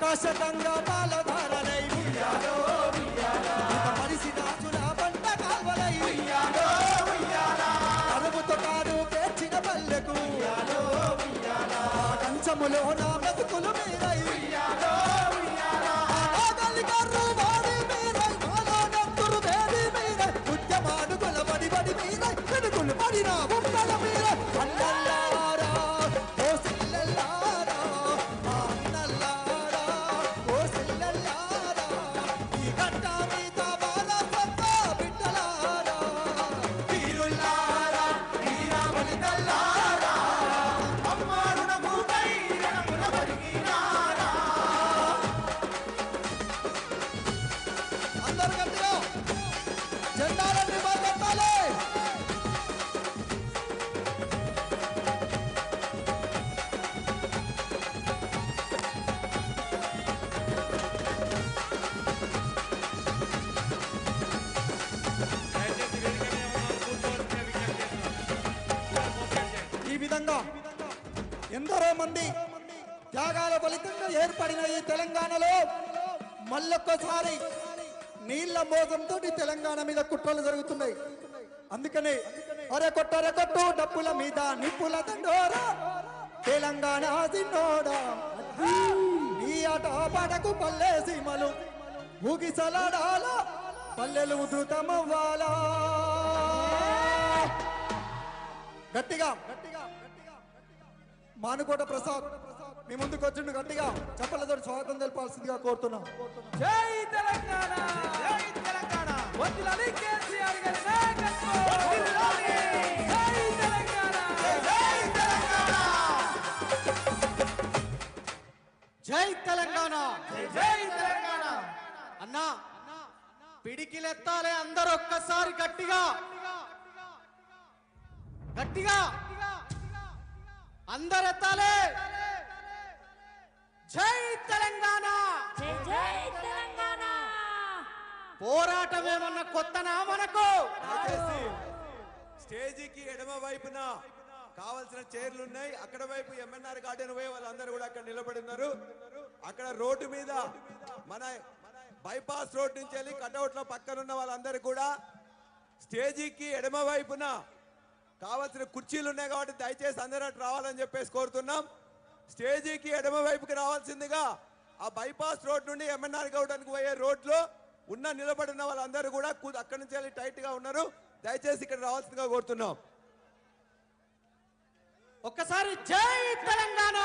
ఆకాశగంగా పాలధారలై ఉయ్యాలో ఉయ్యాలా పరిసినాచుల పంట కాల్వలై ఉయ్యాలో ఉయ్యాలా అరుముతో కాదు పేర్చిన పల్లెకు ఉయ్యాలో ఉయ్యాలా కంచములో నా బ్రతుకులు మీరై ఉయ్యాలో ఉయ్యాలా ఆగలిగర్రు వాడి మీరై మాలో నంతురు వేడి మీరై ఉద్యమానుకుల బడి బడి మీరై వెనుకులు పడిన బొమ్మల మీరై అన్నల్లారా ఓ సిల్లల్లారా మా అన్నల్లారా ఓ సిల్లల్లారా ఈ గట్ట మీద బాల సత్త బిడ్డలారా వీరుల్లారా వీరామణితల్లారా అమ్మారుణ భూమై రణముల బడిగినారా అందరూ గట్టిగా జెండాలన్నీ బాగెత్తాలి. ఈ విధంగా ఎందరో మంది త్యాగాల ఫలితంగా ఏర్పడిన ఈ తెలంగాణలో మళ్ళొక్కసారి నీళ్ల మోసంతో తెలంగాణ మీద కుట్రలు జరుగుతున్నాయి. అందుకనే అరే కొట్టు డప్పుల మీద నిప్పుల దండోరా తెలంగాణ సిన్నోడా నీ ఆట పడకు పల్లె సీమలు ఊగిసలాడాల పల్లెలు ఉధృతమవ్వాలా గట్టిగా మానుకోట ప్రసాద్ మీ ముందుకు వచ్చిండు. గట్టిగా చప్పలతో స్వాగతం తెలపాల్సిందిగా కోరుతున్నాం. జై తెలంగాణ జై తెలంగాణ వందలాది కేసీఆర్ గారి నాయకత్వం వందలాది జై తెలంగాణ జై తెలంగాణ జై తెలంగాణ జై తెలంగాణ అన్నా పిడికిలెత్తాలే అందరూ ఒక్కసారి గట్టిగా గట్టిగా అందరు ఎత్తాలే. జై తెలంగాణ జై జై తెలంగాణ పోరాటం ఏమన్నా కొత్తనా మనకు? స్టేజీకి ఎడమ వైపున కావాల్సిన చైర్లు ఉన్నాయి. అక్కడ వైపు ఎంఎన్ఆర్ గార్డెన్ పోయి వాళ్ళందరూ కూడా అక్కడ నిలబడి ఉన్నారు. అక్కడ రోడ్డు మీద మన బైపాస్ రోడ్ నుంచి వెళ్ళి కటౌట్ల పక్కన ఉన్న వాళ్ళందరూ కూడా స్టేజీకి ఎడమ వైపున కావాల్సిన కుర్చీలు ఉన్నాయి కాబట్టి దయచేసి అందరూ అటు రావాలని చెప్పేసి కోరుతున్నాం. స్టేజీకి ఎడమ వైపుకి రావాల్సిందిగా ఆ బైపాస్ రోడ్ నుండి ఎంఎన్ఆర్ గౌడానికి పోయే రోడ్లో ఉన్న నిలబడిన వాళ్ళందరూ కూడా అక్కడి నుంచి వెళ్ళి టైట్ గా ఉన్నారు. దయచేసి ఇక్కడ రావాల్సిందిగా కోరుతున్నాం. ఒక్కసారి జై తెలంగాణ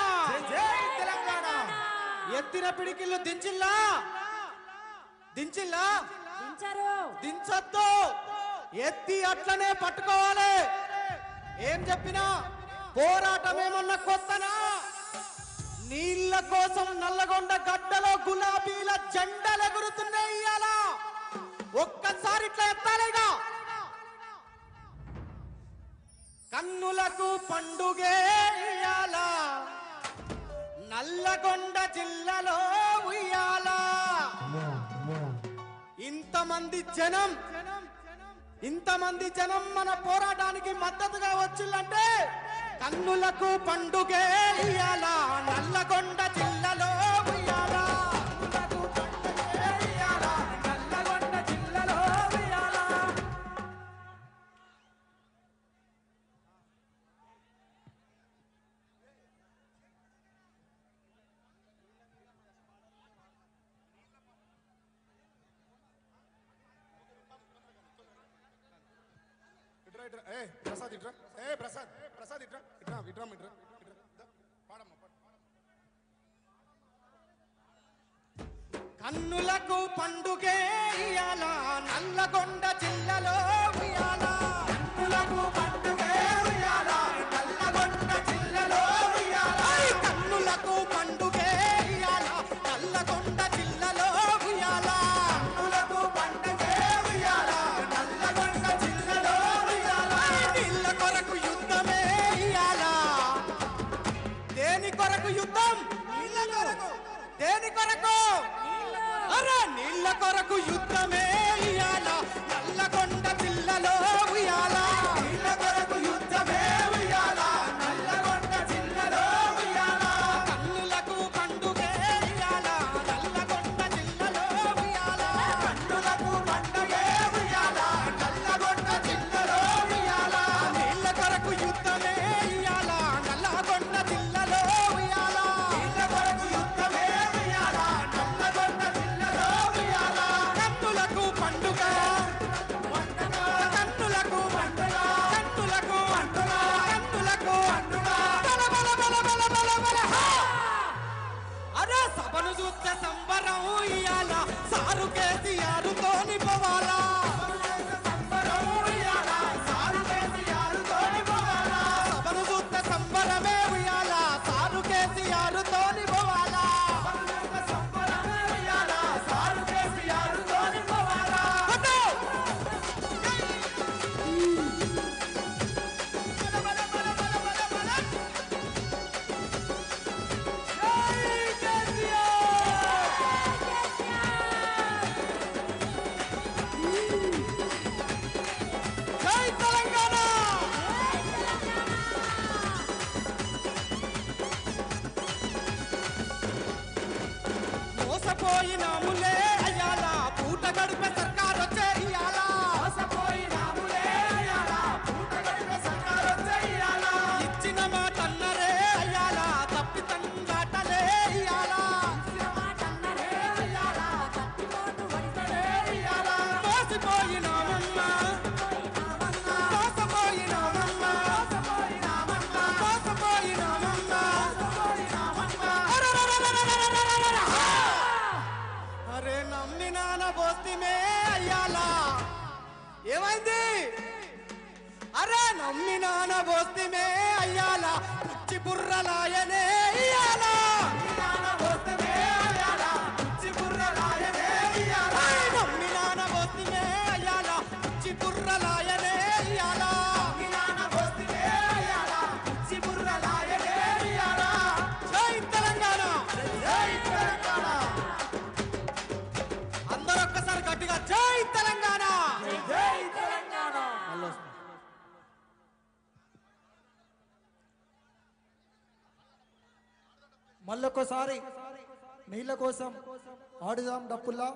జై తెలంగాణ ఎత్తిన పిడికిళ్ళు దించిల్లా దించిల్లా దించరు దించొద్దు, ఎత్తి అట్లనే పట్టుకోవాలి. ఏం చెప్పినా పోరాటం ఏమన్నా కొత్తనా? నీళ్ల కోసం నల్లగొండ గడ్డలో గులాబీల జెండలు ఎగురుతున్నాయి ఇయ్యాల. ఒక్కసారి ఇట్లా ఎత్తాలిగా. కన్నులకు పండుగే ఇయ్యాల నల్లగొండ జిల్లాలో ఉయ్యాల. ఇంతమంది జనం మన పోరాటానికి మద్దతుగా వచ్చిందంటే కన్నులకు పండుగే ఇయ్యాల నల్లగొండ జిల్లాలో ఉయ్యాల. కన్నులకు పండుగే ఇయ్యాల నల్లగొండ జిల్లాలో ఉయ్యాల. ప్రసాద్ ఇట్రా ప్రసాద్ ఇట్రా పాడమ్మ. కన్నులకు పండుగే ఇయ్యాల నల్లగొండ జిల్లాలో ఉయ్యాల. కన్నులకు పండుగే ఉయ్యాల నల్లగొండ జిల్లాలో ఉయ్యాల. కన్నులకు పండుగే ఇయ్యాల నల్లగొండ జిల్లాలో ఉయ్యాల. కన్నులకు పండుగే ఉయ్యాల నల్లగొండ జిల్లాలో ఉయ్యాల. నీళ్ళ కొరకు యుద్ధమే ఇయ్యాల. దేని కొరకు యుద్ధం? నీళ్ళ కొరకు. దేని కొరకు? అరే నీళ్ళ కొరకు యుద్ధమే ఇయ్యాల నల్లగొండ జిల్లాలో ఉయ్యాల. నీళ్ళ కొరకు యుద్ధమే ఉయ్యాల నల్లగొండ జిల్లాలో ఉయ్యాల. కన్నులకు పండుగే ఇయ్యాల నమ్మినాన బోస్తిమే అయ్యాల పిచ్చి బుర్రలాయనే ఇయ్యాల నమ్మినాన బోస్తిమే అయ్యాల పిచ్చి బుర్రలాయనే ఇయ్యాల నమ్మినాన బోస్తిమే అయ్యాల పిచ్చి బుర్రలాయనే ఇయ్యాల నమ్మినాన బోస్తిమే అయ్యాల పిచ్చి బుర్రలాయనే ఇయ్యాల జై తెలంగాణ జై తెలంగాణ అందరూ ఒక్కసారి గట్టిగా జై తెలంగాణ జై తెలంగాణ. మళ్ళొకసారి నీళ్ళ కోసం ఆడుదాం డప్పుల్లా.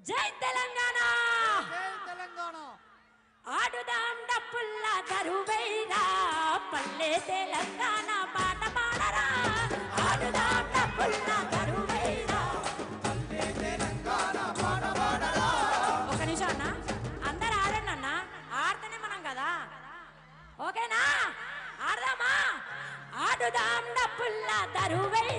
జై తెలంగాణ జై తెలంగాణ. ఆడుదాం డప్పుల్లా దరువైరా పల్లె తెలంగాణ పాట పాడరా ఆడుదాం డప్పుల్లా దరువైరా పల్లె తెలంగాణ పాట పాడరా. ఒక నిమిషం అన్న, అందరు ఆడండి అన్న, ఆడితేనే మనం కదా. ఓకేనా? ఆడదామా? ఆడుదాం డప్పుల్లా దరువైరా